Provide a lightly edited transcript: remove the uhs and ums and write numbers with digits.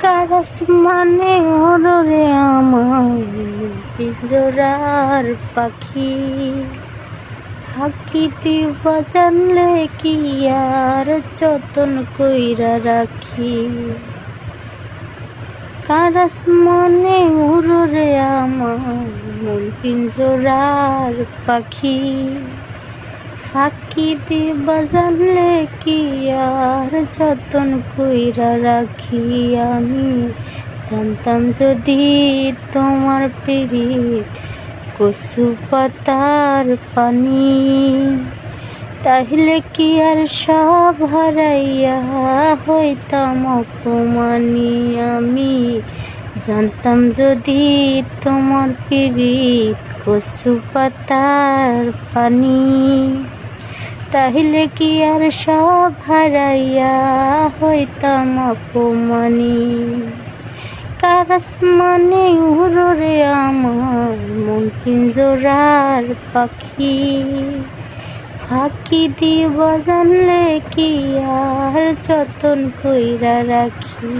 Karras মানে ওরে আমার পিঞ্জরার পাখি, থাকিতে বাজানলে কি আর যতন কইরা রাখি। কারাস মানে ওরে আমার মন পিঞ্জরার পাখি, ফাঁকি দিবা জানলে কি আর যতন কইরা রাখি। আমি জানতাম যদি তোমার পিরিত কচু পাতার পানি, তাহলে কি আর সব হারাইয়া হইতাম অপমানি। আমি জানতাম যদি তোমার পিরিত কচু পাতার পানি, তাহলে কি আর সব হারাইয়া হইতাম অপমানি। কারাস মানে উড়রে আমার মন পিঞ্জরার পাখি, ফাঁকি দিব জানলে কি আর যতন কইরা রাখি।